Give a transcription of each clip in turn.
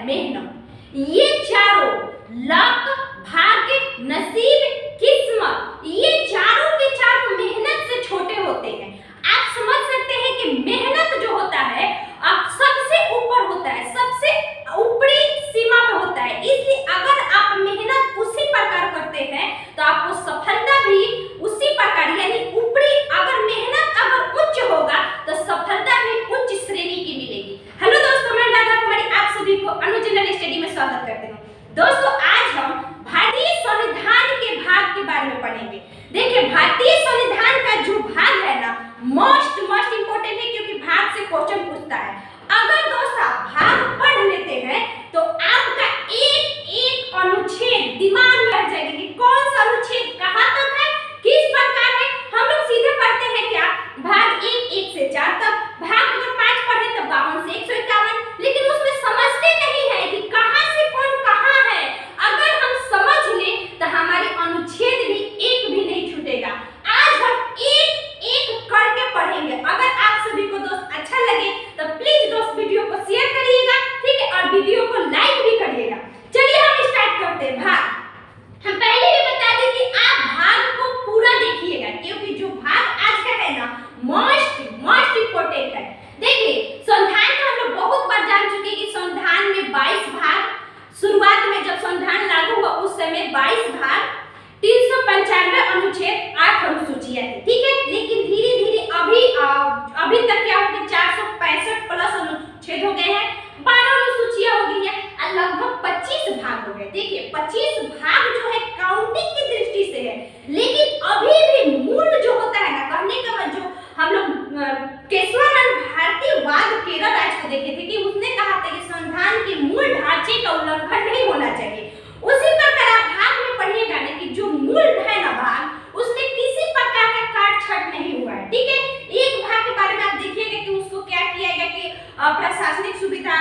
मेहनत। ये चारों लक, भाग्य, नसीब, किस्मत, ये चारों के चारों मेहनत से छोटे होते हैं। आप समझ सकते हैं कि मेहनत जो होता है अब सबसे ऊपर होता है, सबसे ऊपरी सीमा पे होता है। इसलिए अगर आप मेहनत उसी प्रकार करते हैं तो आपको सफलता भी उसी प्रकार यानी ऊपरी, अगर मेहनत अगर उच्च होगा तो सफलता भी उच्च श्रेणी की मिलेगी। हेलो दोस्तों, मैं राधा कुमारी आप सभी को अनु जनरल स्टडी में स्वागत करती हूँ। दोस्तों, आज हम भारतीय संविधान के भाग के बारे में पढ़ेंगे। देखिए, भारतीय संविधान का जो भाग है ना, मोस्ट इंपोर्टेंट है, क्योंकि भाग से क्वेश्चन पूछता है। अगर दोस्त आप भाग पढ़ लेते हैं तो आपका एक एक अनुच्छेद दिमाग में रह जाएगा कि कौन सा अनुच्छेद कहाँ तक है, किस प्रकार है। हम लोग सीधे पढ़ते हैं क्या, भाग 1 से 4 तक, भाग अगर 5 पढ़े तो 52 से 151, लेकिन उसमें समझते नहीं है कि कहाँ से कौन कहाँ है। अगर हम समझ लें तो हमारे अनुच्छेद भी एक भी नहीं छूटेगा। आज हम एक एक करके पढ़ेंगे। अगर आप सभी को दोस्त अच्छा लगे तो प्लीज दोस्त वीडियो को शेयर करिएगा, ठीक है, और वीडियो को लाइक भी करिएगा। चलिए हम स्टार्ट करते हैं भाग। हम पहले भी बता दें कि आप भाग को पूरा देखिएगा, क्योंकि जो भाग आज का है ना, मोस्ट इंपोर्टेंट है। देखिए, संविधान को हम लोग बहुत बार जान चुके हैं कि संविधान में 22 भाग, शुरुआत में जब संविधान लागू हुआ उस समय 22 भाग, 395 अनुच्छेद, 8 अनुसूचियां थी, ठीक है। लेकिन धीरे धीरे अभी तक क्या हो गया, 465 प्लस अनुच्छेद हो गए हैं, 12 अनुसूचियां हो गई है और लगभग 25 भाग हो गए। देखिए, 25 भाग जो है काउंटिंग की दृष्टि से है, लेकिन अभी भी मूल जो होता है ना, कहने का जो हम लोग केशवानंद भारतीयवाद केरल राज्य को देखे थे कि उसने कहा था कि संविधान के मूल ढांचे का उल्लंघन नहीं होना चाहिए। उसी प्रकार आप भाग में पढ़िएगा ना कि जो मूल है ना भाग, उसमें किसी प्रकार का काट-छांट नहीं हुआ है, ठीक है। एक भाग के बारे में आप देखिएगा कि उसको क्या किया गया कि प्रशासनिक सुविधा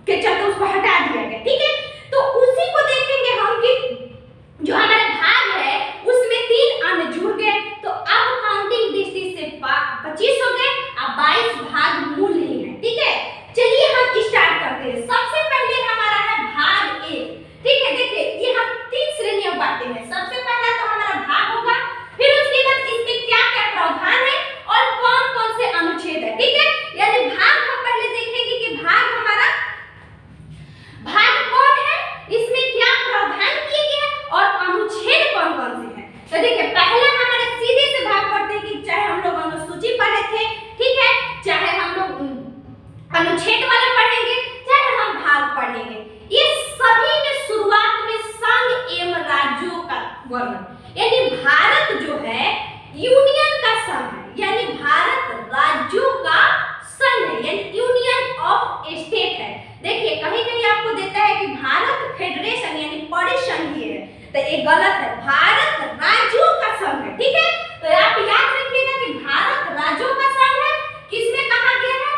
के चलते उसको हटा दिया गया, ठीक है। तो उसी को देखेंगे हम कि जो हमारा भाग है उसमें 3 अन्य जुड़ गए, तो अब काउंटिंग दृष्टि से 25 हो गए और 22 भाग मूल नहीं है, ठीक है। चलिए हम स्टार्ट करते हैं। सबसे पहले हमारा है भाग 1, ठीक है। देखिए, ये हम 3 श्रेणियों बांटे हैं। सबसे पहला तो हमारा भाग होगा, फिर उसके बाद इसमें क्या क्या प्रावधान है और कौन कौन से अनुच्छेद है, ठीक है। यानी भाग हम पहले देखेंगे कि भाग हमारा भाग कौन है, इसमें क्या प्रावधान किए गए और अनुच्छेद कौन कौन से हैं। तो देखिए, पहला हमारा सीधे से भाग पढ़ते हैं कि चाहे हम लोग अनुसूची पढ़े थे, ठीक है, चाहे हम लोग अनुच्छेद वाला पढ़ेंगे, चाहे हम भाग पढ़ेंगे, ये सभी में शुरुआत में संघ एवं राज्यों का वर्णन, यानी भारत जो है यूनियन का संघ है, यानी भारत राज्यों का संघ है, यानी यूनियन ऑफ स्टेट है। देखिए, कहीं कहीं आपको देता है कि भारत फेडरेशन यानी परिसंघीय है, तो ये गलत है, भारत राज्यों का संघ है, ठीक है। तो आप याद रखिएगा कि भारत राज्यों का संघ है, किसमें कहा गया है,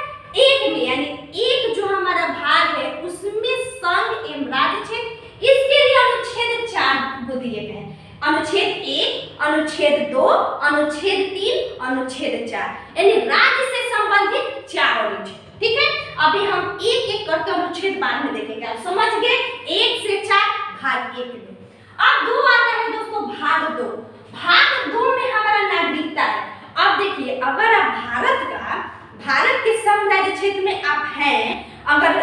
एक में, यानी एक जो हमारा भाग है उसमें संघ एवं राज्य क्षेत्र, इसके लिए अनुच्छेद 4 दिए गए हैं। अनुच्छेद 1, अनुच्छेद 2, अनुच्छेद 3, अनुच्छेद 4, यानी राज्य से संबंधित 4 अनुच्छेद, ठीक है। अभी हम एक एक करके अनुच्छेद बाद में देखेंगे। आप समझ गए, 1 से 4 भाग 1 में। अब 2 आता है दोस्तों, भाग 2। भाग 2 में हमारा नागरिकता है। अब देखिए, अगर आप भारत के साम्राज्य क्षेत्र में आप हैं, अगर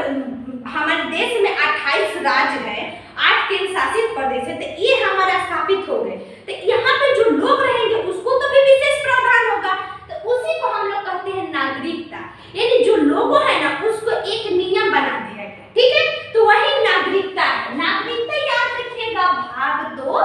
हमारे देश में 28 राज्य है, 8 केंद्र शासित प्रदेश है, तो ये हमारा स्थापित हो गए, तो यहाँ पे जो लोग रहेंगे उसको तो भी विशेष प्रावधान होगा, तो उसी को हम लोग कहते हैं नागरिकता, यानी जो लोगों है ना उसको एक नियम बना दिया गया, ठीक है। तो वही नागरिकता है। नागरिकता याद रखिएगा, भाग 2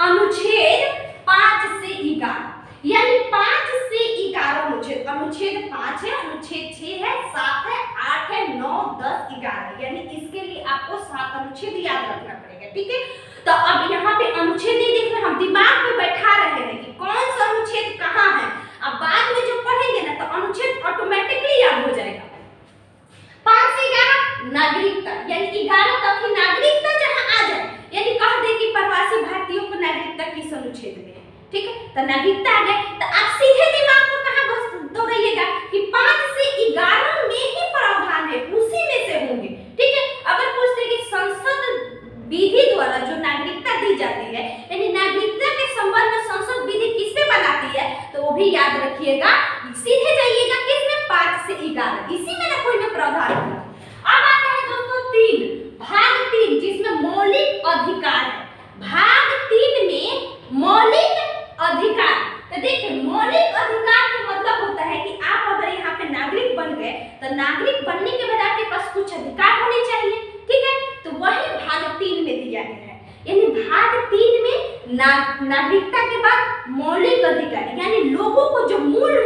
अनुच्छेद 5 से 11, यानी 5 से 11 अनुच्छेद, अनुच्छेद 5 है, अनुच्छेद 6 है, 7 है, 8 है, 9, 10, 11, यानी इसके लिए आपको 7 अनुच्छेद याद रखना पड़ेगा, ठीक है। तो अब यहाँ पे अनुच्छेद नहीं देख रहे, हम दिमाग में बैठा रहे हैं कि कौन सा अनुच्छेद कहाँ है। अब बाद में जो पढ़ेंगे ना तो अनुच्छेद ऑटोमेटिकली याद हो जाएगा। 5 से 11 नागरिकता, यानी 11 तक ही नागरिकता जहाँ आ जाए, यानी कह दे कि प्रवासी भारतीयों को नागरिकता किस अनुच्छेद में, ठीक है। तो नागरिकता आ गए, तो आप सीधे दिमाग को कहाँ दौड़ाइएगा कि 5 से 11 में ही प्रावधान है, उसी में से होंगे, ठीक है। अगर पूछते लीजिएगा, सीधे जाइएगा किसमें 5 से 11, इसी में ना कोई ना प्रावधान होगा। अब आता है दोस्तों 3, भाग 3 जिसमें मौलिक अधिकार है। भाग 3 में मौलिक अधिकार, तो देखिए मौलिक अधिकार का मतलब होता है कि आप अगर यहाँ पे नागरिक बन गए तो नागरिक बनने के बाद आपके पास कुछ अधिकार होने चाहिए, ठीक है, तो वही भाग 3 में दिया गया है। यानी भाग 3 में नागरिकता के बाद मौलिक अधिकार यानी लोगों को जो मूल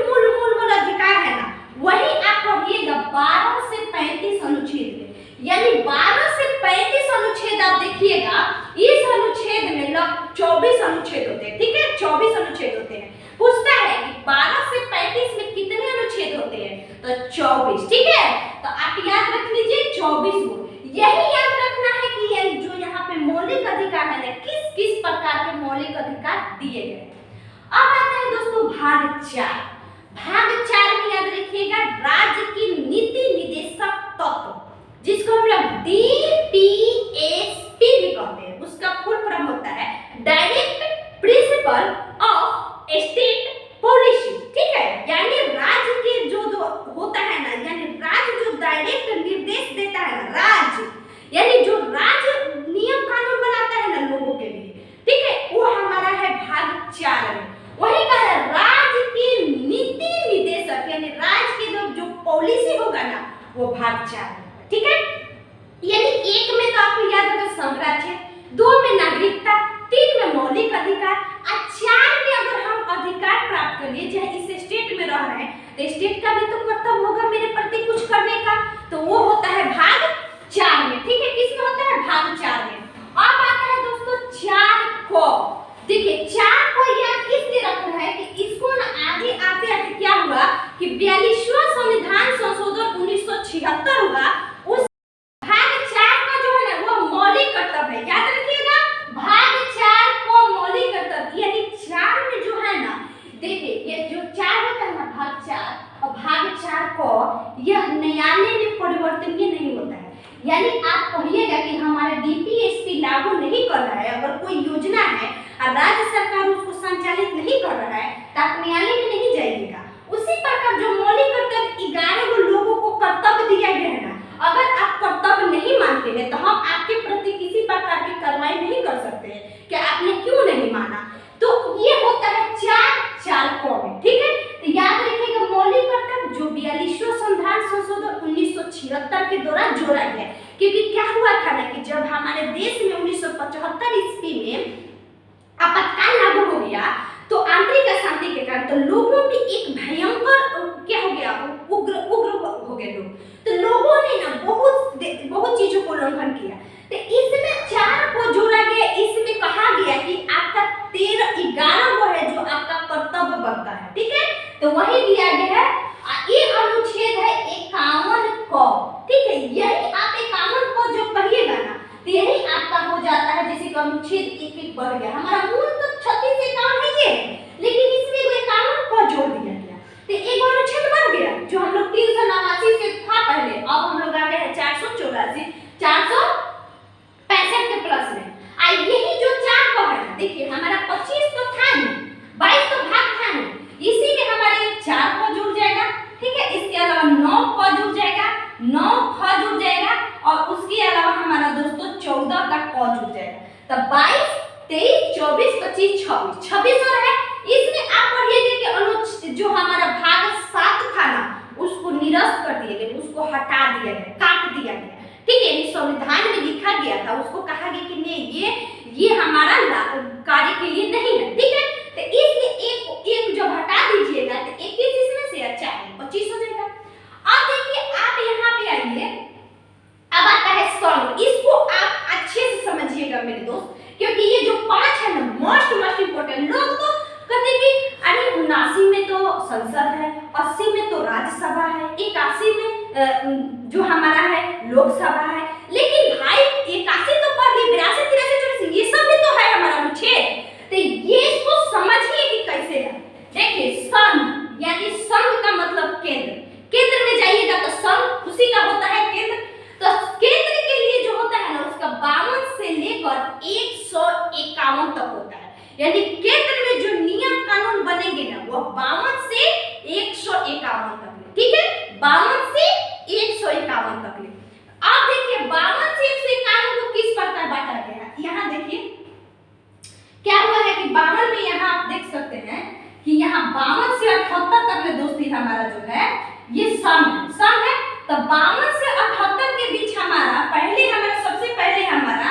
अधिकार है ना, वही आप पढ़िएगा 12 से 35 अनुच्छेद में। यानी 12 से 35 अनुच्छेद आप देखिएगा, इस अनुच्छेद में 24 अनुच्छेद होते हैं, ठीक है, 24 अनुच्छेद होते हैं। पूछता है कि 12 से 35 में कितने अनुच्छेद होते हैं, तो 24, ठीक है, तो आप याद रख लीजिए 24 को। यही याद रखना है कि ये जो यहाँ पे मौलिक अधिकार है ना, किस किस प्रकार के मौलिक अधिकार दिए गए। अब आता है दोस्तों भाग 4। भाग 4 में याद रखिएगा राज्य की नीति निदेशक तत्व, जिसको हम लोग DPSP भी कहते हैं, उसका फुल फॉर्म होता है direct principle of state policy, ठीक है, यानी राज्य के जो होता है ना, यानी राज्य जो डायरेक्ट निर्देश देता है ना, राज्य यानी जो राज्य नियम कानून बनाता है ना लोगों के लिए, ठीक है, वो हमारा है भाग 4 में। वही कह रहा है राज्य की नीति निदेशक यानी राज्य की जो पॉलिसी होगा ना, वो भाग 4 में, ठीक है। यानी 1 में तो आपको याद होगा संघराज्य, 2 में नागरिकता, 3 में मौलिक अधिकार, और 4 में अगर हम अधिकार प्राप्त कर लिए, चाहे इस स्टेट में रह रहे हैं, तो स्टेट का भी तो कर्तव्य होगा मेरे प्रति कुछ करने का, तो वो होता है भाग 4 में, ठीक है, किसमें होता है भाग 4 में। अब आता है दोस्तों 4 को, देखिए 4 को याद इसलिए रखना है कि इसको ना आगे आते आते क्या हुआ कि 42वां संविधान संशोधन 1976 हुआ, उस भाग 4 का जो है ना वो मौलिक कर्तव्य है, याद रखिएगा भाग 4 को मौलिक कर्तव्य, यानी 4 में जो है ना, देखिए ये जो 4 होता है ना भाग 4, और भाग 4 को यह न्यायालय में परिवर्तनीय नहीं होता है। यानी आप कहिएगा कि हमारा DPSP लागू नहीं कर रहा है, अगर कोई योजना है और राज्य सरकार उसको संचालित नहीं कर रहा है, तो आप न्यायालय में नहीं जाइएगा। उसी प्रकार जो मौलिक कर्तव्य 11 लोगों को कर्तव्य दिया गया है ना, अगर आप कर्तव्य नहीं मानते हैं तो हम आपके प्रति किसी प्रकार की कार्रवाई नहीं कर सकते हैं कि आपने क्यों नहीं माना। तो ये होता है 4 को में, ठीक है, तो याद रखिएगा मौलिक कर्तव्य जो 42वां संविधान संशोधन 1976 के दौरान जोड़ा गया, क्योंकि क्या हुआ था ना कि जब हमारे देश में 1975 ईस्वी में आपातकाल लागू हो गया, तो आंतरिक अशांति के कारण तो लोगों में एक भयंकर क्या हो गया, उग्र हो गए लोग, तो लोगों ने ना बहुत चीजों को उल्लंघन किया, तो इसमें 4 को जोड़ा गया। इसमें कहा गया कि आपका 13-11 वो है जो आपका कर्तव्य बनता है, ठीक है, तो वही दिया गया है। ये अनुच्छेद है 51 को, ठीक है, यही आप 51 को जो कहिएगा ना, तो यही आपका हो जाता है, जैसे कि अनुच्छेद 1 बढ़ गया, हमारा मूल तो 36 से काम है ये, लेकिन इसमें कोई 51 को जोड़ दिया गया, तो एक अनुच्छेद बढ़ गया, जो हम लोग 389 से था पहले, अब हम लोग आ गए हैं 464 465 के प्लस में। यही जो 4 को है, देखिए हमारा 25 तो था ही, 22 तो भाग था ही, इसी में हमारे 4 को जुड़ जाएगा, ठीक है, इसके अलावा 9 को जुड़ जाएगा, 9 ख जुड़ जाएगा, और उसके अलावा हमारा दोस्तों 14 का क जुड़ जाएगा, तो 22 23 24 25 26 और है। इसमें आप पढ़िएगा कि अनुच्छेद जो हमारा भाग 7 था ना, उसको निरस्त कर दिया गया, उसको हटा दिया गया, काट दिया गया, ठीक है, संविधान में लिखा गया था, उसको कहा गया कि नहीं ये हमारा कार्य के लिए नहीं है, ठीक है, तो इसलिए एक जब हटा दीजिएगा तो 21 इसमें से 4 25 हो जाएगा। अब देखिए आप यहाँ पे आइए, अब आता है संघ, इसको आप अच्छे से समझिएगा मेरे दोस्त, क्योंकि ये जो 5 है ना मोस्ट इंपोर्टेंट। लोग तो कहते कि अरे 79 में तो संसद है, 80 में तो राज्यसभा है, 81 में जो हमारा है लोकसभा है, लेकिन भाई 81 तो पढ़ ली, 82 83 84 ये सब भी तो है हमारा अनुच्छेद, तो ये इसको समझिए कि कैसे है। देखिए संघ यानी संघ का मतलब केंद्र, केंद्र में जाइएगा तो संघ उसी का होता है केंद्र, तो केंद्र के लिए जो होता है ना उसका 52 से लेकर 151 तक होता है, यानी केंद्र में जो नियम कानून बनेंगे ना वो 52 से 151 तक ले, ठीक है, 52 से 151 तक ले। अब देखिए 52 से 151 को किस प्रकार बांटा गया है, यहाँ देखिए क्या हुआ है कि 52 में यहाँ आप देख सकते हैं कि यहाँ 52 से 78 तक ले दोस्ती हमारा जो है ये सम है। तो 52 से 78 के बीच हमारा सबसे पहले हमारा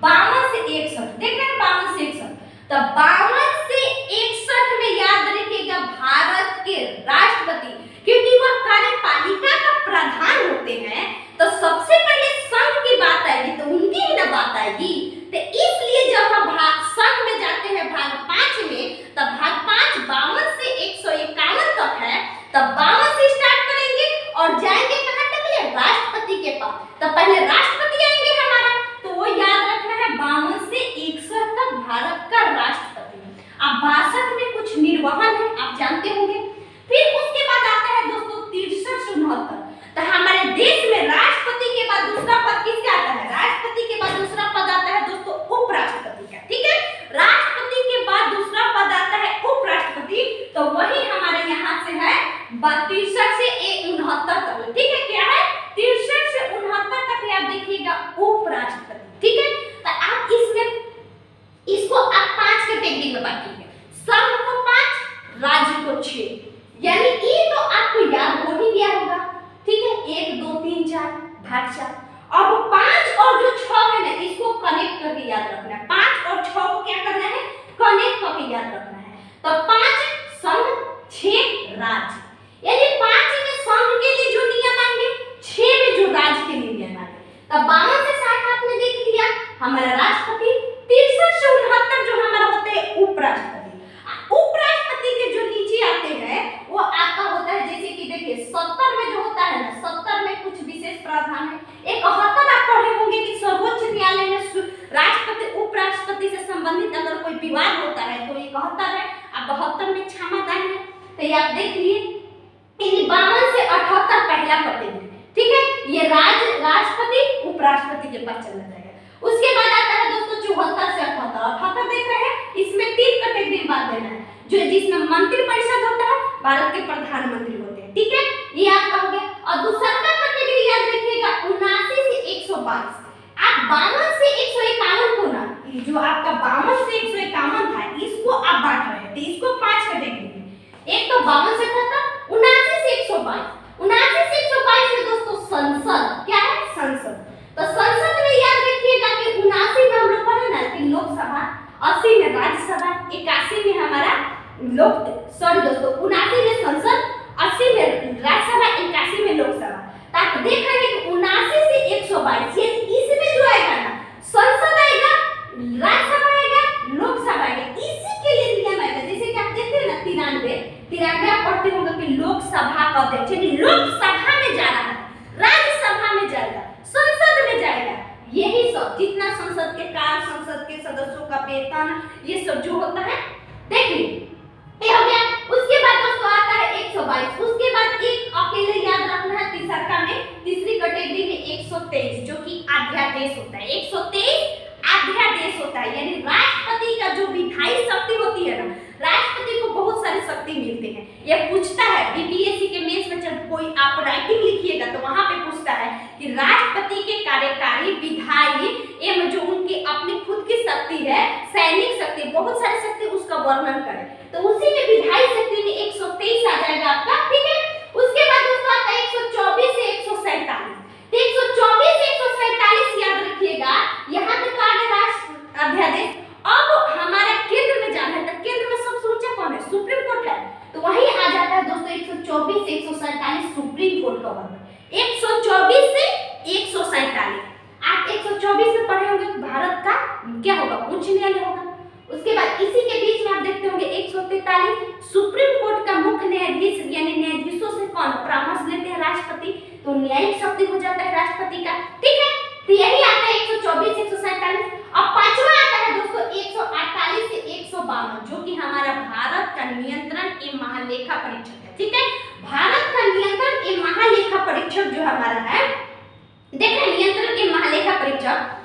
52 से 61, देख रहे हैं 52 से 61, तो 52 से 61 में याद रखिएगा भारत के राष्ट्रपति, क्योंकि वह कार्यपालिका का प्रधान होते हैं, तो सबसे पहले संघ की बात आएगी तो उनकी ही ना बात आएगी। तो इसलिए जब हम संघ में जाते हैं भाग 5 में, तब भाग 5 52 से 151 तक है, तब 52 से स्टार्ट करेंगे और जाएंगे कहां तक ले, राष्ट्रपति के पास। तो पहले राष्ट्रपति आएंगे हमारा, तो वो याद रखना है 52 से 61 तक भारत का राष्ट्रपति। अब 62 में कुछ निर्वहन है, आप जानते होंगे। फिर उसके बाद आता है दोस्तों 63 से 69। तो हमारे देश में राष्ट्रपति के बाद दूसरा पद किसका आता है, राष्ट्रपति के बाद दूसरा पद आता है दोस्तों उपराष्ट्रपति का, ठीक है। राष्ट्रपति के बाद दूसरा पद आता है उपराष्ट्रपति, तो वही हमारे यहाँ से है 63 से 69 तक, ठीक है। क्या है 63 से 69 तक आप देखिएगा उपराष्ट्रपति, ठीक है। तो आप इसको आप 5 कैटेगरी में बांटिएगा, संघ को 5, राज्य को 6, यानी ये तो आपको याद हो ही गया होगा, ठीक है। 1 2 3 4 भाग 4। अब 5 और जो 6 है ना, इसको कनेक्ट करके याद रखना है। 5 और 6 को क्या करना है, कनेक्ट करके याद रखना है। तो 5 संघ, 6 राज्य, यानी 5 में संघ के लिए जो नियम आएंगे, 6 में जो राज्य के लिए नियम आएंगे। तो 52 से 60 आपने देख लिया हमारा राष्ट्रपति, 63 से 69 जो हमारा होते हैं उपराष्ट्रपति। उपराष्ट्रपति के जो नीचे आते हैं वो आपका होता है, जैसे कि देखिए 70 में जो होता है ना, 70 में कुछ विशेष प्रावधान है। 71 आप पढ़े होंगे कि सर्वोच्च न्यायालय में राष्ट्रपति उपराष्ट्रपति से संबंधित अगर कोई विवाद होता है तो 71 है। अब 72 में क्षमादान है, तो ये आप देख लिए। 52 से 78 पहला कैटेगरी, ठीक है, ये राष्ट्रपति उपराष्ट्रपति के पास चला जाएगा। उसके बाद आता है दोस्तों 74 से 78 देख रहे हैं, इसमें 3 कैटेगरी बात देना है, जो जिसमें मंत्रिपरिषद होता है, भारत के प्रधानमंत्री होते हैं, ठीक है, ये आपका हो गया। और दूसरा कैटेगरी याद रखिएगा 79 से 122। आप 52 से 151 को ना, जो आपका 52 से 151 था, इसको आप बांट रहे थे, इसको 5 कैटेगरी में। एक तो 52 से 78, 79 से 122। 79 से 122 में दोस्तों संसद, क्या है संसद। तो संसद में याद रखिएगा कि 79 में हम लोग पढ़े ना कि लोकसभा, 80 में राज्यसभा, 81 में हमारा दोस्तों 79 में संसद, 80 में राज्यसभा, 81 में लोकसभा। तो आप देख रहे हैं कि 79 से 122, ये इसमें जो आएगा ना, संसद आएगा, राज्यसभा आएगा, लोकसभा आएगा, इसी के लिए नियम आएगा। जैसे कि आप देखते हैं ना 93 आप पढ़ते होंगे कि लोकसभा का अध्यक्ष, यानी लोकसभा में जा रहा है, राज्यसभा में जाएगा, संसद में जाएगा, यही सब जितना संसद के कार्य, संसद के सदस्यों का वेतन, ये सब जो होता है, देखिए ये हो गया। उसके बाद दोस्तों आता है 122। उसके बाद एक अकेले याद रखना है तीसरा में, तीसरी कैटेगरी में 123, जो कि अध्यादेश होता है। 123 अध्यादेश होता है, यानी राष्ट्रपति का जो विधायी शक्ति होती है ना, राष्ट्रपति को बहुत सारी शक्ति मिलते हैं। ये पूछता है बीपीएससी के मेंस में, जब कोई आप राइटिंग लिखिएगा तो वहां पे पूछता है कि राष्ट्रपति के कार्यकारी, विधायी एवं जो उनकी अपनी खुद की शक्ति है, सैनिक शक्ति, बहुत सारी शक्ति, उसका वर्णन करें। तो उसी में विधायी शक्ति में 123 आ जाएगा आपका, ठीक है। उसके बाद दोस्तों आता है 124 से 147। 124 से 147 याद रखिएगा, यहाँ तक आ गया राष्ट्र अध्यादेश। अब हमारा केंद्र में जाना है, तो केंद्र में सबसे ऊंचा कौन है, सुप्रीम कोर्ट है, तो वही आ जाता है दोस्तों 124 से 147 सुप्रीम कोर्ट का वर्णन। 124 से 147 आप 124 में पढ़े होंगे भारत का क्या होगा, उच्च न्यायालय होगा। उसके बाद इसी के बीच में आप देखते होंगे 143 सुप्रीम कोर्ट का मुख्य न्यायाधीश, यानी न्यायाधीशों से कौन परामर्श लेते हैं, राष्ट्रपति, तो न्यायिक शक्ति हो जाता है राष्ट्रपति का, ठीक है। तो यही आता है 124 से 147। अब पांचवा आता है दोस्तों 148 से 152, जो कि हमारा भारत का नियंत्रण एवं महालेखा परीक्षक है, ठीक है। भारत का नियंत्रण एवं महालेखा परीक्षक जो हमारा है, देखिए नियंत्रण एवं महालेखा परीक्षक,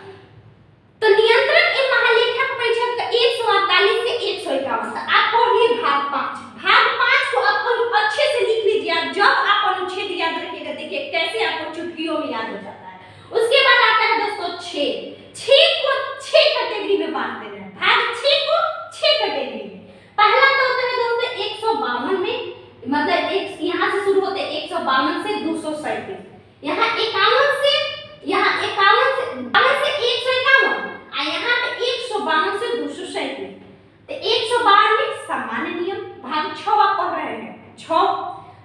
तो नियंत्रण एवं महालेखा परीक्षक का 148 से 151 था। आप पढ़िए भाग 5 को आपको अच्छे देना है। भाग 6 को 6 कैटेगरी में। पहला तो होता है दोस्तों 152 में, मतलब एक यहाँ से शुरू होते हैं 152 से 237, यहाँ 51 से, यहाँ 51 से 151 और यहाँ पे 152 से 237। तो 152 में सामान्य नियम भाग 6 आप पढ़ रहे हैं 6।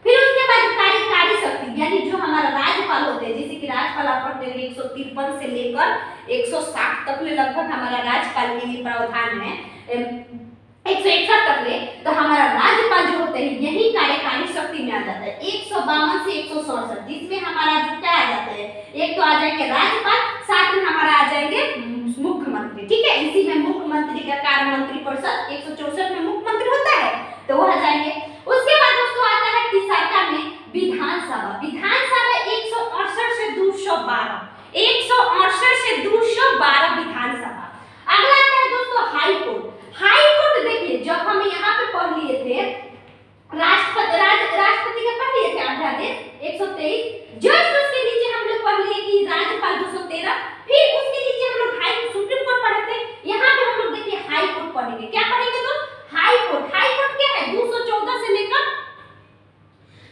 फिर उसके बाद कार्यकारी शक्ति यानी जो हमारा राज्यपाल होते हैं, जैसे कि राज्यपाल आप पढ़ते हैं 153 से लेकर 160 तक ले लगभग हमारा राज्यपाल के लिए प्रावधान है, 161 तक ले। तो हमारा राज्यपाल जो होते हैं यही कार्यकारी शक्ति में आ जाता है 152 से 167, जिसमेमें हमारा जो क्या आ जाता है, एक तो आ जाएंगे राज्यपाल, साथ में हमारा आ जाएंगे मुख्यमंत्री, ठीक है। इसी में मुख्यमंत्री का कार्य मंत्री परिषद 164 में मुख्यमंत्री होता है, तो वो आ जाएंगे। उसके बाद दोस्तों आता है तीसरा में विधानसभा। विधानसभा 168 से 212, 168 से 212 विधानसभा। अगला आता है दोस्तों हाई कोर्ट। हाई कोर्ट देखिए जब हम यहाँ पे पढ़ लिए थे राष्ट्रपति का पढ़ लिए थे अध्यादेश 123, जस्ट उसके नीचे हम लोग पढ़ लिए कि राज्यपाल 213, फिर उसके नीचे हम लोग हाई सुप्रीम कोर्ट पढ़े थे। यहाँ पे हम लोग देखिए हाई कोर्ट पढ़ेंगे। क्या पढ़ेंगे तो हाई कोर्ट। हाई कोर्ट क्या है 214 से लेकर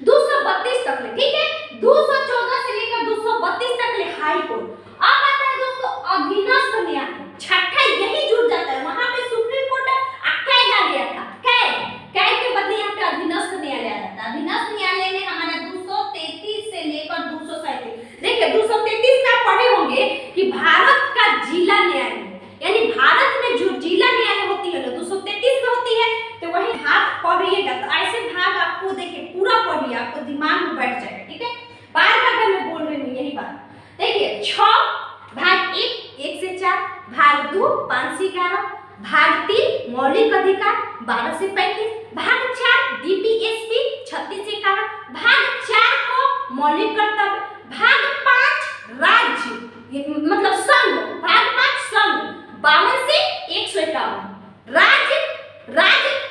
232 तक ले, ठीक है, 214 से लेकर 232 तक ले हाई कोर्ट। अब आता है दोस्तों अधीनस्थ न्यायालय, छठा यही जुड़ जाता है। वहां पे सुप्रीम कोर्ट कैग आ गया था, कैग के बदले यहाँ पे अधीनस्थ न्यायालय आ जाता है। अधीनस्थ न्यायालय में हमारा 233 से लेकर 237। देखिए 233 में आप पढ़े होंगे कि भारत का जिला न्यायालय, यानी भारत में जो जिला न्यायालय होती है ना 233 में होती है, तो वही भाग पढ़िएगा। तो ऐसे भाग आपको देखिए पूरा पढ़िए, आपको दिमाग में बैठ जाएगा, ठीक है। बार बार मैं बोल रही हूँ यही बात। देखिए 6 भाग 1 से 4, भाग 2 5 से 11, भाग 3 मौलिक अधिकार 12 से 35, भाग 4 डीपीएसपी 36 से 51, भाग 4 को मौलिक कर्तव्य, भाग 5 राज्य मतलब संघ, भाग 5 संघ 52 से 151, राज्य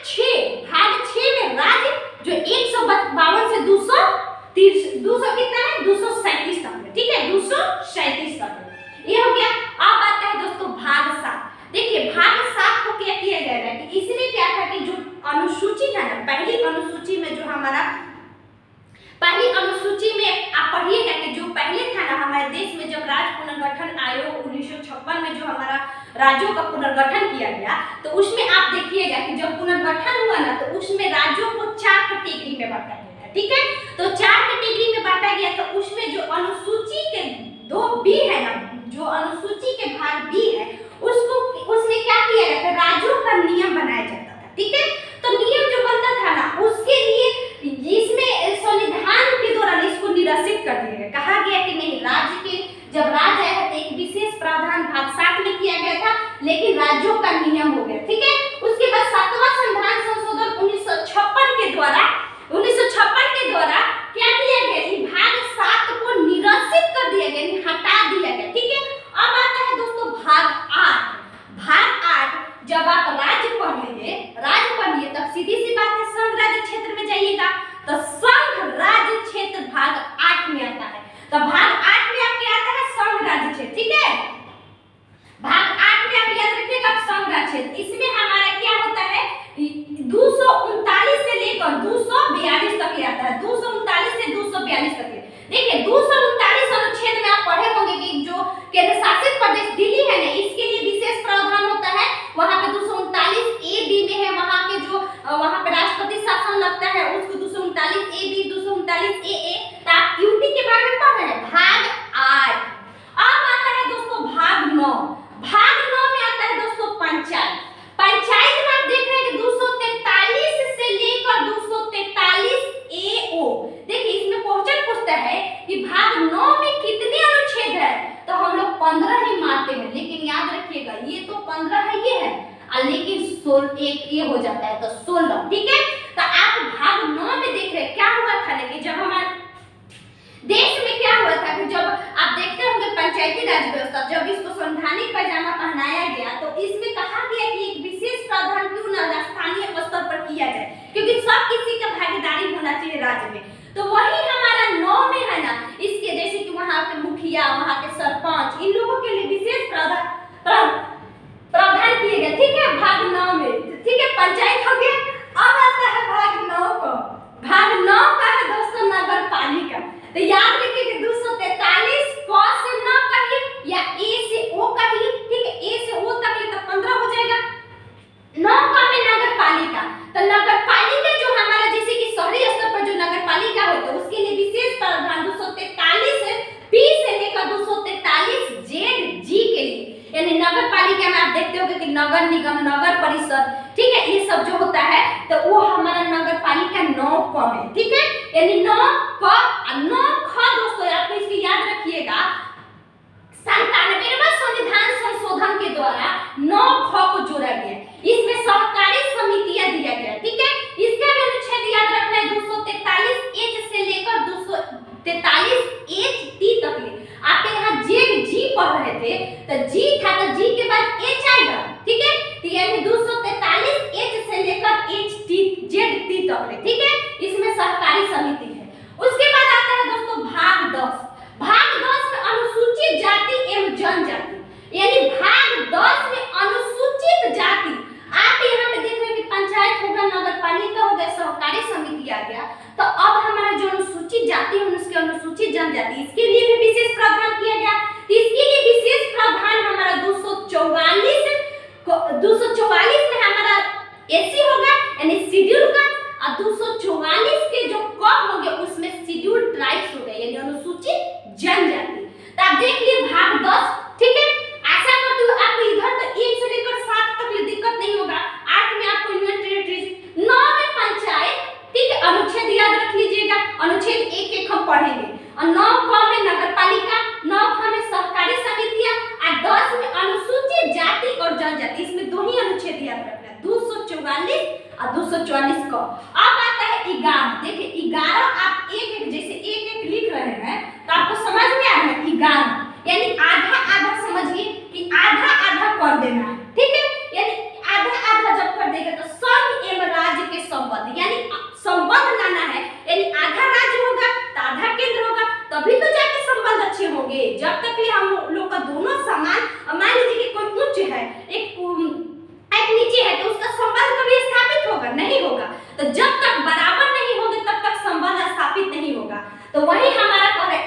6, भाग 6 में राज्य जो 152 से 200 कितना है 237 तक है, ठीक है, 237 तक है। ये हो गया। अब आता है दोस्तों भाग 7। देखिए भाग 7 को क्या किया गया है कि इसमें क्या था कि जो अनुसूची है ना, पहली अनुसूची में जो हमारा पहली अनुसूची में आप पढ़िएगा कि जो पहले था ना हमारे देश में जब राज्य पुनर्गठन आयोग 1956 में जो हमारा राज्यों का पुनर्गठन किया गया, तो उसमें आप देखिएगा कि जब पुनर्गठन हुआ ना तो उसमें राज्यों को 4 कैटेगरी में बांटा गया था, ठीक है। तो 4 कैटेगरी में बांटा गया, तो उसमें जो अनुसूची के 2B है ना, जो अनुसूची के भाग B है उसमें क्या किया गया था, राज्यों का नियम बनाया जाता था, ठीक है। तो नियम जो बनता था ना उसके लिए इसमें संविधान के दौरान इसको निरसित कर दिया गया। कहा गया कि नहीं, राज्य के जब राज्य आया तो एक विशेष प्रावधान भाग 7 में किया गया था, लेकिन राज्यों का नियम हो गया, ठीक है। उसके बाद 7वां संविधान संशोधन 1956 के द्वारा क्या किया गया कि भाग 7 को निरसित कर दिया गया, हटा दिया गया, ठीक है। अब आता है दोस्तों भाग 8। भाग 8 जब आप राज्य पढ़िए तब सीधी सी बात है संघ राज्य क्षेत्र में जाइएगा, तो संघ राज्य क्षेत्र भाग 8 में आता है। तो भाग 8 में आपके आता है संघ राज्य क्षेत्र, ठीक है। भाग 8 में आप याद रखिएगा संघ राज्य क्षेत्र। इसमें हमारा क्या होता है 239 से लेकर 242 तक आता है, 239 से 242 तक। देखिए 239 अनुच्छेद में आप पढ़े होंगे कि जो केंद्र शासित प्रदेश दिल्ली है ना, इसके लिए विशेष प्रावधान होता है। वहां पे 239 ए बी में है, वहां के जो वहां पे राष्ट्रपति शासन लगता है उसको 239 ए बी 239 ए ए। तो आप यूटी के बारे में पढ़ रहे हैं भाग 8। अब आता है दोस्तों भाग 9। भाग 9 में आता है दोस्तों पंचायत। पंचायत में आप देख रहे हैं कि 243 से लेकर 243 ए ओ। देखिए इसमें क्वेश्चन पूछता है कि भाग 9 में कितने अनुच्छेद है, तो हम लोग 15 ही मानते हैं, लेकिन याद रखिएगा ये तो 15 है, ये है लेकिन 16 एक ये हो जाता है तो 16, ठीक है। तो आप भाग 9 में देख रहे हैं क्या हुआ था ना कि जब हमारे देश में क्या हुआ था कि जब आप देखते होंगे पंचायती राज व्यवस्था, जब इसको संवैधानिक पैजामा पहनाया गया तो इसमें कहा गया कि एक विशेष प्रावधान क्यों ना स्थानीय स्तर पर किया जाए, क्योंकि सब किसी का भागीदारी होना चाहिए राज्य में। तो वही हमारा 9 में है ना, इसके जैसे कि वहां के मुखिया, वहां के सरपंच, इन लोगों के लिए विशेष प्रावधान किए गए। नगर निगम, नगर परिषद, ठीक है, ये सब जो होता है तो वो हमारा नगर पालिका 9 क में, ठीक है, यानी 9 क 9 ख दोस्तों आप इसकी याद रखिएगा। 97वां संविधान संशोधन के द्वारा 9 ख को जोड़ा गया, इसमें सहकारी समितियां दिया गया, ठीक है। इसका भी अनुच्छेद याद रखना है 243 एच से लेकर 243 एच टी तक ले। आप यहाँ जेड जी पढ़ रहे थे तो जी था तो जी के बाद एच आएगा, ठीक है, तो यानी 243 एच से लेकर एच टी जेड टी तक ले, ठीक है, इसमें सहकारी समिति है। उसके बाद आता है दोस्तों भाग 10। भाग 10 में अनुसूचित जाति एवं जनजाति, यानी भाग 10 में अनुसूचित जाति। आप यहाँ पे देख रहे हैं कि पंचायत हो गया, नगर पालिका हो गया, सहकारी समिति आ गया, तो अब हमारा जो अनुसूचित जाति है उसके अनुसूचित जनजाति, इसके लिए भी विशेष प्रावधान किया गया। तो इसके लिए विशेष प्रावधान हमारा 244 में हमारा एसी होगा यानी शेड्यूल का, और 244 के जो क हो गया उसमें शेड्यूल ट्राइब्स हो गए यानी अनुसूचित जनजाति। तो आप देख लिए भाग 10, ठीक है। आशा करती हूँ आपको इधर तो 1 से लेकर 7 तक ले दिक्कत नहीं होगा। 8 में आपको यूनियन टेरिटरीज, 9 में पंचायत, ठीक है, अनुच्छेद याद रख लीजिएगा, अनुच्छेद 1 हम पढ़ेंगे, और 9 क में नगर पालिका, 9 ख में सहकारी समितियां, और 10 में अनुसूचित जाति और जनजाति, इसमें 2 ही अनुच्छेद याद रखना है, 244 और 244 क। अब आता है 11। देखिए 11 आप एक जैसे एक लिख रहे हैं तो आपको समझ में आ रहा है 11 यानी आधा आधा, समझिए कि आधा आधा कर देना है, ठीक है, यानी आधा आधा जब कर देगा तो संघ एवं राज्य के संबंध, यानी संबंध लाना है, यानी आधा राज्य होगा तो आधा केंद्र होगा, तभी तो जाके संबंध अच्छे होंगे। जब तक कि हम लोग का दोनों समान, मान लीजिए कि कोई उच्च है एक नीचे है तो उसका संबंध कभी स्थापित होगा नहीं होगा, तो जब तक बराबर नहीं होंगे तब तक संबंध स्थापित नहीं होगा। तो वही हमारा कह रहा है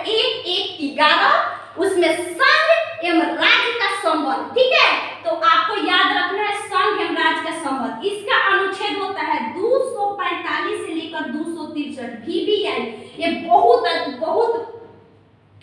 11 उसमें संघ एवं राज्य का संबंध, ठीक है, तो आपको याद रखना है संघ एवं राज्य का संबंध। इसका अनुच्छेद होता है 245 से लेकर 263 VBN। ये बहुत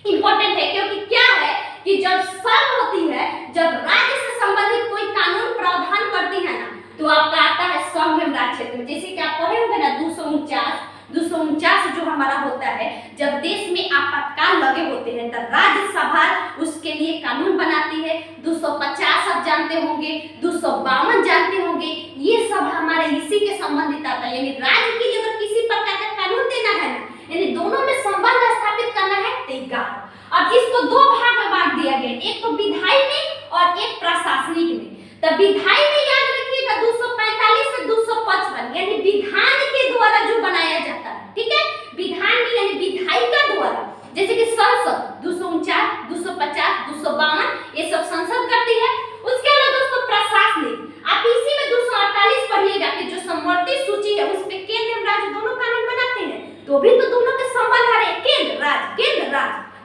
इंपॉर्टेंट है, क्योंकि क्या है कि जब संघ होती है, जब राज्य से संबंधित कोई कानून प्रावधान करती है ना, तो आपका आता है संघ एवं राज्य क्षेत्र में। जैसे कि आप पढ़े होंगे ना 249 जो हमारा होता है, जब देश में आपातकाल लगे होते हैं तो राज्यसभा उसके लिए कानून बनाती है। 250 आप जानते होंगे, 252 जानते होंगे, ये सब हमारे इसी के संबंधित आता है। यानी राज्य के लिए अगर किसी प्रकार का कानून देना है ना, यानी दोनों में संबंध स्थापित करना है, तो 11। अब इसको 2 भाग में बांट दिया गया, एक तो विधायी में और एक प्रशासनिक में। तो विधायी में याद रखिएगा 245 से 255, यानी विधान के द्वारा जो बनाया जाता है, ठीक है, विधान में यानी विधायी का द्वारा, जैसे कि संसद 249, 250, 252 ये सब संसद करती है। उसके अलावा दोस्तों प्रशासनिक, आप इसी में 248 पढ़िएगा कि जो समवर्ती सूची है उस पे केंद्र एवं राज्य दोनों कानून बनाते हैं, तो भी तो दोनों के संबंध आ रहे हैं, केंद्र राज्य,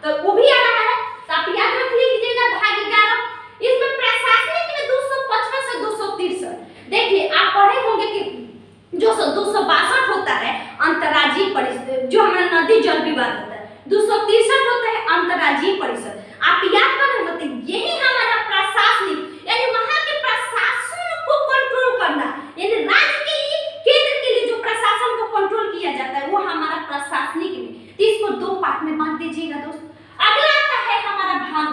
तो वो भी आ रहा है, तो आप याद रख लीजिएगा भाग 11। इसमें प्रशासनिक में 255 से 263, देखिए आप पढ़े होंगे कि जो 262 होता है अंतर्राज्यीय परिषद, जो हमारा नदी जल विवाद होता है, 263 होता है अंतर्राज्यीय परिषद। आप याद कर रहे होते, यही हमारा प्रशासनिक, यानी वहां के प्रशासन को कंट्रोल करना, यानी राज्य के लिए, केंद्र के लिए जो प्रशासन को कंट्रोल किया जाता है वो हमारा प्रशासनिक में। तो इसको 2 पार्ट में बांट दीजिएगा दोस्तों। अगला आता है हमारा भाग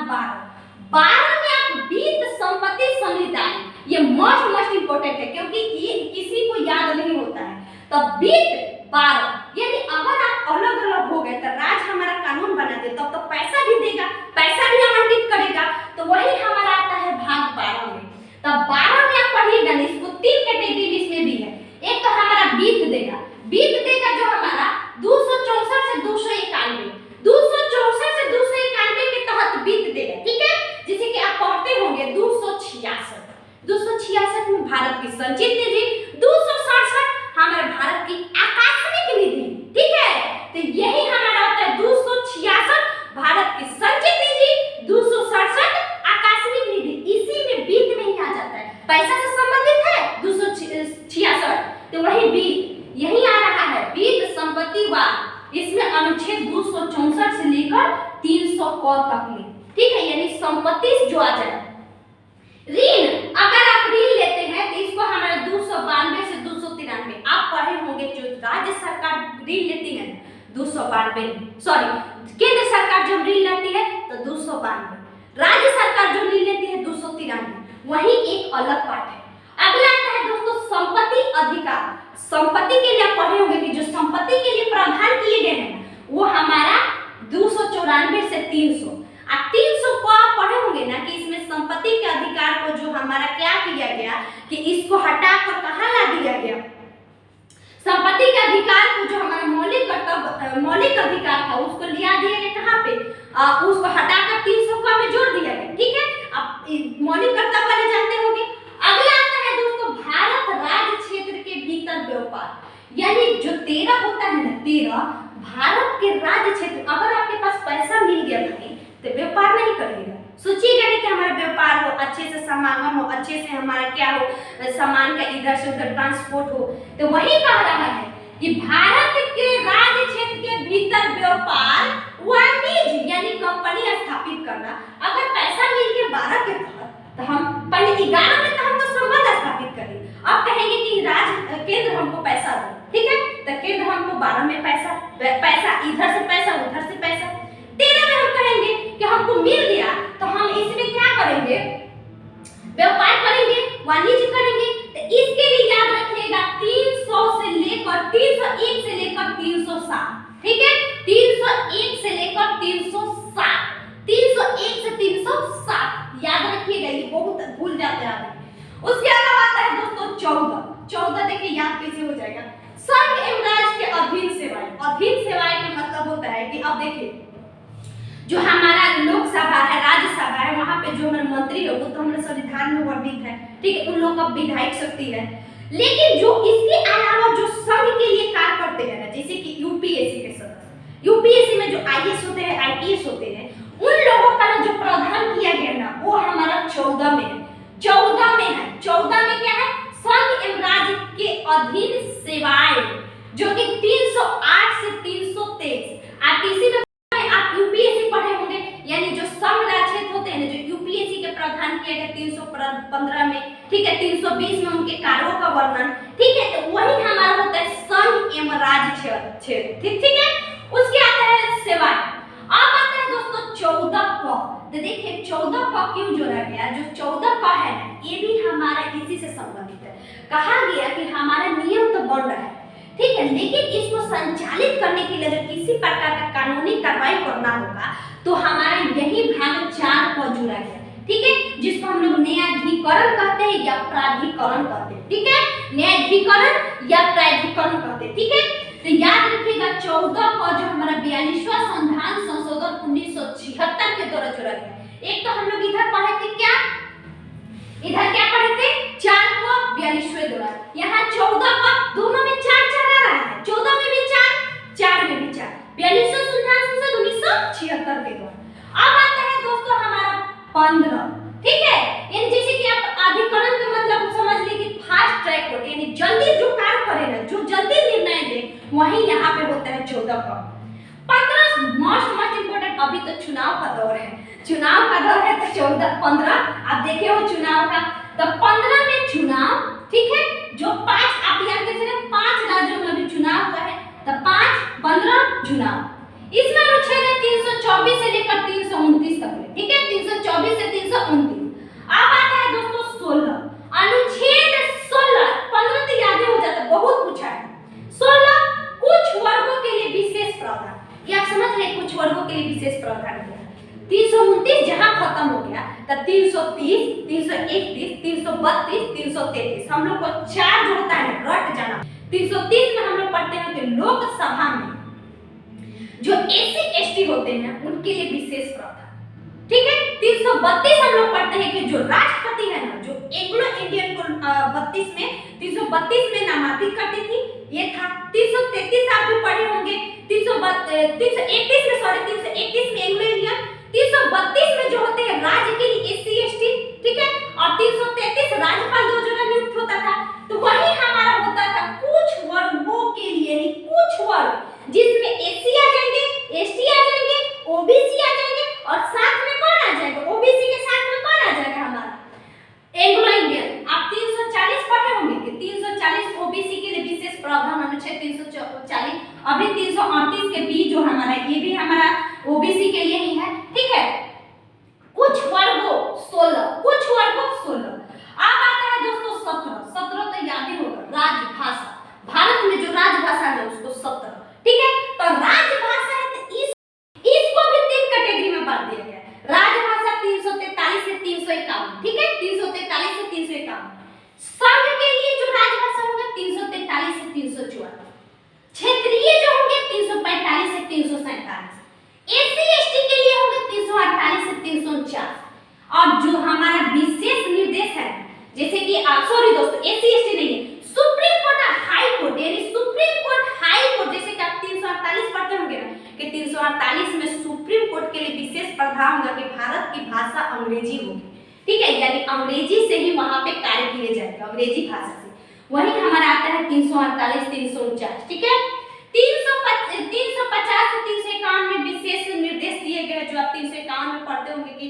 12 में आप वित्त संपत्ति संविधान, ये मोस्ट इंपोर्टेंट है क्योंकि ये किसी को याद नहीं होता है। तो वित्त 12 यानी अगर आप अलग अलग हो गए तो राज्य हमारा कानून बना दे तब तो पैसा भी देगा, पैसा भी आवंटित करेगा, तो वही हमारा आता है भाग 12 में। तो 12 में आप पढ़िएगा ना, इसको 3 कैटेगरी इसमें भी है। एक तो हमारा वित्त देगा जो हमारा 264 से 291, 264 से 291 के तहत वित्त देगा, ठीक है। जैसे कि आप पढ़ते होंगे 266 में भारत की संचित निधि, 267 हमारे भारत की आकस्मिक निधि, ठीक है। तो यही हमारा होता है 266 भारत की संचित निधि, 267 आकस्मिक निधि। इसी में वित्त नहीं आ जाता है, पैसा से संबंधित है 266, तो वही वित्त यही आ रहा है, वित्त संपत्ति वाद। इसमें अनुच्छेद 264 से लेकर 300 तक में, ठीक है, यानी संपत्ति जो आ जाए। ऋण, अगर आप ऋण 292, सॉरी केंद्र सरकार जब ऋण लेती है तो 292, राज्य सरकार जो ऋण लेती है 293, वही एक अलग पार्ट है। अगला आता है दोस्तों संपत्ति अधिकार। संपत्ति के लिए आप पढ़े होंगे कि जो संपत्ति के लिए प्रावधान किए गए हैं वो हमारा 294 से 300, और 300 को आप पढ़े होंगे ना कि इसमें संपत्ति के अधिकार को जो हमारा क्या किया गया कि इसको हटाकर कहाँ ला दिया गया, संपत्ति के अधिकार को जो हमारा मौलिक अधिकार था उसको लिया दिया गया कहाँ पे, उसको हटाकर 300 को हमें जोड़ दिया गया। ठीक है, अब मौलिक कर्तव्य वाले जानते होंगे। अगला आता है दोस्तों भारत राज्य क्षेत्र के भीतर व्यापार, यानी जो 13 होता है ना, 13 भारत के राज्य क्षेत्र, अगर आपके पास पैसा मिल गया भाई तो व्यापार नहीं करिएगा, सोचिएगा नहीं कि हमारा व्यापार हो, अच्छे से समागम हो, अच्छे से हमारा क्या हो, सामान का इधर से उधर ट्रांसपोर्ट हो। तो वही कह रहा है कि भारत के राज्य क्षेत्र के भीतर व्यापार वाणिज्य यानी कंपनी स्थापित करना। अगर पैसा मिल गया 12 के तहत तो हम पहले 11 में तो हम तो संबंध स्थापित करेंगे। अब कहेंगे कि राज्य केंद्र हमको पैसा दो, ठीक है, तो केंद्र हमको 12 में पैसा इधर से पैसा उधर से पैसा, 13 में हम कहेंगे कि हमको मिल गया तो हम इसमें क्या करेंगे, व्यापार करेंगे, वाणिज्य करेंगे। तो इसके लिए याद रखिएगा 300 से लेकर 301 से लेकर 307, ठीक है, 301 से लेकर 307, 301 से 307 याद रखिएगा, ये बहुत भूल जाते हैं आदमी। उसके अलावा आता है दोस्तों 14 देखिए याद कैसे हो जाएगा, संघ एवं राज्य के अधीन सेवाएं। अधीन सेवाएं का मतलब होता है कि अब देखिए जो हमारा लोकसभा है, राज्यसभा है, वहां पे जो हमारे मंत्री है वो तो हमारे संविधान में वर्णित है, ठीक है, उन लोगों का विधायक शक्ति है। लेकिन जो इसके अलावा जो संघ के लिए कार्य करते हैं ना, जैसे कि यूपीएससी के सदस्य, यूपीएससी में जो आईएएस होते हैं, आईपीएस होते हैं, उन लोगों का जो प्रावधान किया गया ना वो हमारा 14 में है। 14 में है, 14 में क्या है, संघ एवं राज्य के अधीन सेवाएं, जो कि 308 से 323। आप इसी में आप यूपीएससी पढ़े होंगे, यानी जो संघ राज्य क्षेत्र होते हैं ना, जो यूपीएससी के प्रावधान किया गया 315 में, ठीक है, 320 में उनके कार्यों का वर्णन, ठीक है, तो वही हमारा होता है संघ एवं राज्य क्षेत्र, ठीक है। उसके आता है सेवाएं। अब आता है दोस्तों 14 क। तो देखिए 14 क क्यों जोड़ा गया, जो 14 क है ना ये भी हमारा इसी से संबंधित है। कहा गया कि हमारा नियम तो बन रहा है, ठीक है, लेकिन इसको संचालित करने के लिए अगर किसी प्रकार का कानूनी कार्रवाई करना होगा तो हमारा यही भाग 4 को जोड़ा गया, ठीक है, जिसको हम लोग न्यायाधिकरण कहते हैं या प्राधिकरण कहते हैं, ठीक है, न्यायाधिकरण या प्राधिकरण कहते हैं, ठीक है। तो याद रखिएगा 14 को जो हमारा 42वां संविधान संशोधन 1976 के द्वारा जोड़ा गया। एक तो हम लोग इधर पढ़े थे क्या, इधर क्या पढ़े थे 4 को 42वें द्वारा, यहाँ 14 का दोनों में 4 आ रहा है, 14 में भी 4 में भी 4, 42वां संविधान संशोधन 1976 के द्वारा। अब आता है दोस्तों हमारा 15, ठीक है, यानी जैसे कि आप अधिकरण का मतलब समझ लीजिए कि फास्ट ट्रैक कोर्ट, यानी जल्दी जो कार्य करे ना, जो जल्दी निर्णय दे, वही यहाँ पे होता है 14 का। 15 मोस्ट इंपोर्टेंट, अभी तो चुनाव का दौर है, चुनाव का दौर है तो 15 आप देखे हो चुनाव का, तो 15 में चुनाव, ठीक है, जो 5 आप याद कर सकते 5 राज्यों में अभी चुनाव हुआ है, तो 5 15 चुनाव। इसमें अनुच्छेद 324 से लेकर 329 तक है, ठीक है, 324 से 329। अब आता है दोस्तों 16, अनुच्छेद 16, 15 तो याद हो जाता है, बहुत पूछा है। 16 कुछ वर्गों के लिए विशेष प्रावधान, ये आप समझ रहे कुछ वर्गों के लिए विशेष प्रावधान किया। 329 जहां खत्म हो गया तो 330, 331, 332, 333, हम लोग को 4 जो होता है रट जाना। 330 में हम लोग पढ़ते हैं कि लोकसभा में जो एससी एसटी होते हैं उनके लिए विशेष प्रावधान, ठीक है। 332 हम लोग पढ़ते हैं कि जो राष्ट्रपति है ना, जो एंग्लो इंडियन को 332 में नामांकित करती थी, ये था। 333 आप भी पढ़े होंगे, 331 में एंग्लो इंडियन, 332 में जो होते हैं राज्य के लिए एससी एसटी, ठीक है, और 333 राज्यपाल 2 जगह नियुक्त होता था। तो वही हमारा होता था कुछ वर्गों के लिए, यानी कुछ वर्ग जिसमें एससी आ जाएंगे, एसटी आ जाएंगे, ओबीसी आ जाएंगे, और साथ में कौन आ जाएगा, ओबीसी के साथ में कौन आ जाएगा हमारा एंग्लो इंडियन। आप 340 पढ़े होंगे कि 340 ओबीसी के लिए विशेष प्रावधान अनुच्छेद 340 अभी 338 के बी जो हमारा ये भी हमारा ओबीसी के लिए ही है, ठीक है। कुछ वर्गों 16, कुछ वर्गों 16। अब आता है दोस्तों 17, 17 तो याद ही होगा, राजभाषा। भारत में जो राजभाषा है उसको 17, ठीक है। तो राजभाषा है तो इसको भी 3 कैटेगरी में बांट दिया गया है। राजभाषा 343 से 351, ठीक है, 343 से 351। संघ के लिए जो राजभाषा होगा 343 से 354, क्षेत्रीय जो होंगे 345 से 347, एससी एसटी के लिए होंगे 348 से 349, और जो हमारा विशेष निर्देश है जैसे कि सॉरी दोस्तों एससी एसटी नहीं है, सुप्रीम कोर्ट हाई कोर्ट, यानी सुप्रीम कोर्ट हाई कोर्ट, जैसे कि आप 348 पढ़ते होंगे ना कि 348 में सुप्रीम कोर्ट के लिए विशेष प्रावधान होगा कि भारत की भाषा अंग्रेजी होगी, ठीक है, यानी अंग्रेजी से ही वहां पे कार्य किए जाएंगे, अंग्रेजी भाषा से। वही हमारा आता है 348 349, ठीक है। 350 से 351 में विशेष निर्देश दिए गए जो आप 351 में पढ़ते होंगे कि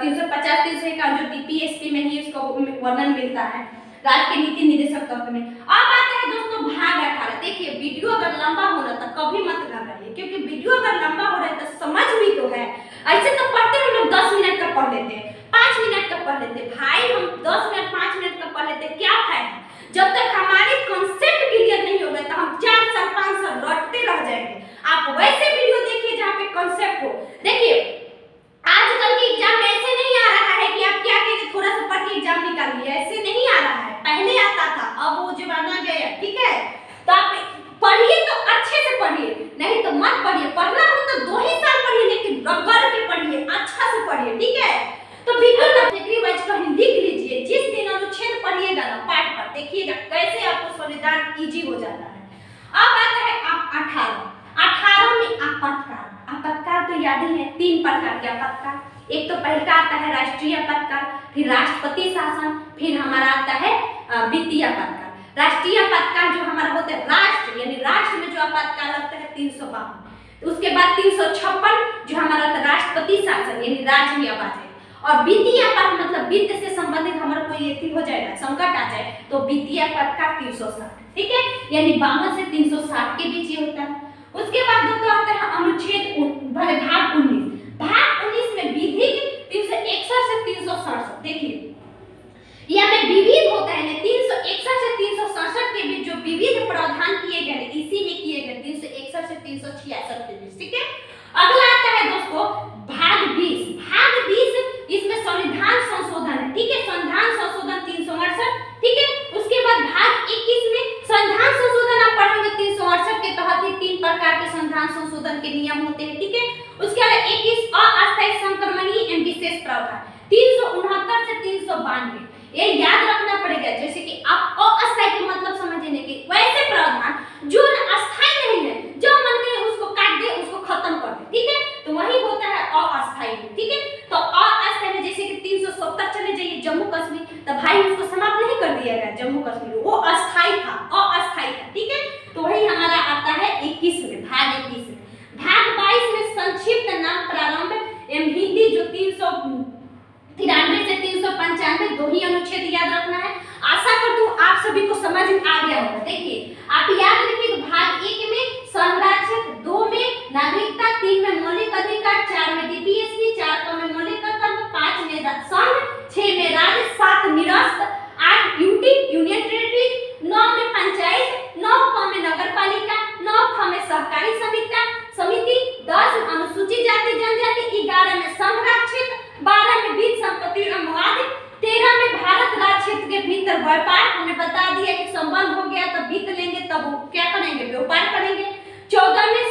350 351 जो डीपीएसपी में ही इसका वर्णन मिलता है, राज्य के नीति निर्देशक तत्व में। अब आता है दोस्तों भाग 18। देखिए वीडियो अगर लंबा हो रहा तो कभी मत घबराइए, क्योंकि वीडियो अगर लंबा हो रहा है तो समझ भी तो है। ऐसे तो पढ़ते हम लोग 10 मिनट का पढ़ लेते हैं, 5 मिनट का पढ़ लेते हैं, भाई हम 10 मिनट 5 मिनट का पढ़ लेते हैं, क्या फायदा जब तक हमारे कॉन्सेप्ट क्लियर नहीं होगा तो हम 4 साल 5 साल रटते रह जाएंगे। आप वैसे वीडियो देखिए जहाँ पे कॉन्सेप्ट हो। देखिए आजकल के एग्जाम में ऐसे नहीं आ रहा है कि आप क्या करें थोड़ा सा पढ़ के एग्जाम निकालिए, ऐसे नहीं आ रहा है, पहले आता था, अब वो जमाना गया, ठीक है। तो आप पढ़िए तो अच्छे से पढ़िए, नहीं तो मत पढ़िए, पढ़ना हो तो 2 ही साल पढ़िए लेकिन रगड़ के पढ़िए, अच्छा से पढ़िए, ठीक है। तो वीडियो कैटेगरी वाइज कहीं लिख लीजिए, जिस दिन अनुच्छेद पढ़िएगा ना पाठ पर देखिएगा कैसे आपको संविधान इजी हो जाता है। अब आता है आप 18 में आपातकाल। आपातकाल तो याद ही है, 3 प्रकार के आपातकाल। एक तो पहला आता है राष्ट्रीय आपातकाल, फिर राष्ट्रपति शासन, फिर हमारा आता है वित्तीय आपातकाल। राष्ट्रीय आपातकाल जो हमारा होता है राष्ट्र, यानी राष्ट्र में जो आपातकाल लगता है 352, उसके बाद 356 जो हमारा राष्ट्रपति शासन यानी राज्य में आवाज है, और वित्तीय आपात मतलब वित्त से संबंधित हमारा कोई एथी हो जाएगा, संकट आ जाए तो वित्तीय आपातकाल 360, ठीक है, यानी 52 से 360 के बीच ये होता है। उसके बाद दोस्तों आता है अनुच्छेद भाग 19। भाग 19 में विधिक 361 से 367, देखिए यह में विविध होता है ना, 361 से 367 के बीच जो विविध प्रावधान किए गए इसी में किए गए 361 से 366 के बीच, ठीक है। अगला आता है दोस्तों भाग 20। भाग 20 इसमें संविधान संशोधन है, ठीक है, संविधान संशोधन 368, ठीक है। उसके बाद भाग 21 में संविधान संशोधन आप पढ़ेंगे 368 के तहत ही 3 प्रकार के संविधान संशोधन के नियम होते हैं, ठीक है। उसके बाद 21 अस्थायी संक्रमणीय एवं विशेष प्रावधान 369 से 392, ये याद रखना पड़ेगा। जैसे कि आप अस्थायी के मतलब समझने के वैसे प्रावधान जो अस्थायी नहीं है, जो मन करे उसको काट दे उसको खत्म कर दे, ठीक है, तो वही होता है अस्थायी, ठीक है। तो अस्थायी में जैसे कि 370 चले जाइए जम्मू कश्मीर, तो भाई उसको समाप्त नहीं कर दिया गया जम्मू कश्मीर, वो अस्थायी था, अस्थायी था, ठीक है। तो वही हमारा आता है 21 में, भाग 21 में। भाग 22 में संक्षिप्त नाम प्रारंभ एवं हिंदी जो 393 से 395 2 ही अनुच्छेद याद रखना है। आशा करती हूँ आप सभी को समझ में आ गया होगा। देखिए आप याद रखिए भाग 1 में संराज्य, 2 में नागरिकता, 3 में मौलिक अधिकार, 4 में डीपीएसपी, 4 में मौलिक कर्तव्य, 5 में संघ, 6 में राज्य, 7 निरस्त, 8 यूटी यूनियन टेरिटरी, 9 में पंचायत, 9 में नगरपालिका, 9 में सहकारी समिति, 10 अनुसूचित जाति जनजाति, 11 में संघ क्षेत्र, 12 में बीज संपत्ति अनुवाद, 13 में भारत राज्य क्षेत्र के भीतर व्यापार, हमें बता दिया कि संबंध हो गया तब वित्त लेंगे तब क्या करेंगे, व्यापार करेंगे। 14 में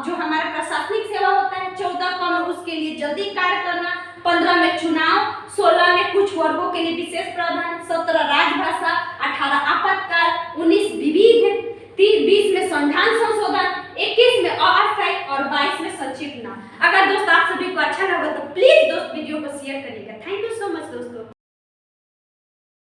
जो हमारा प्रशासनिक सेवा होता है, 14 में उसके लिए जल्दी कार्य करना, 15 में चुनाव, 16 में कुछ वर्गों के लिए विशेष प्रावधान, 17 राजभाषा, 18 आपातकाल, 19 विविध,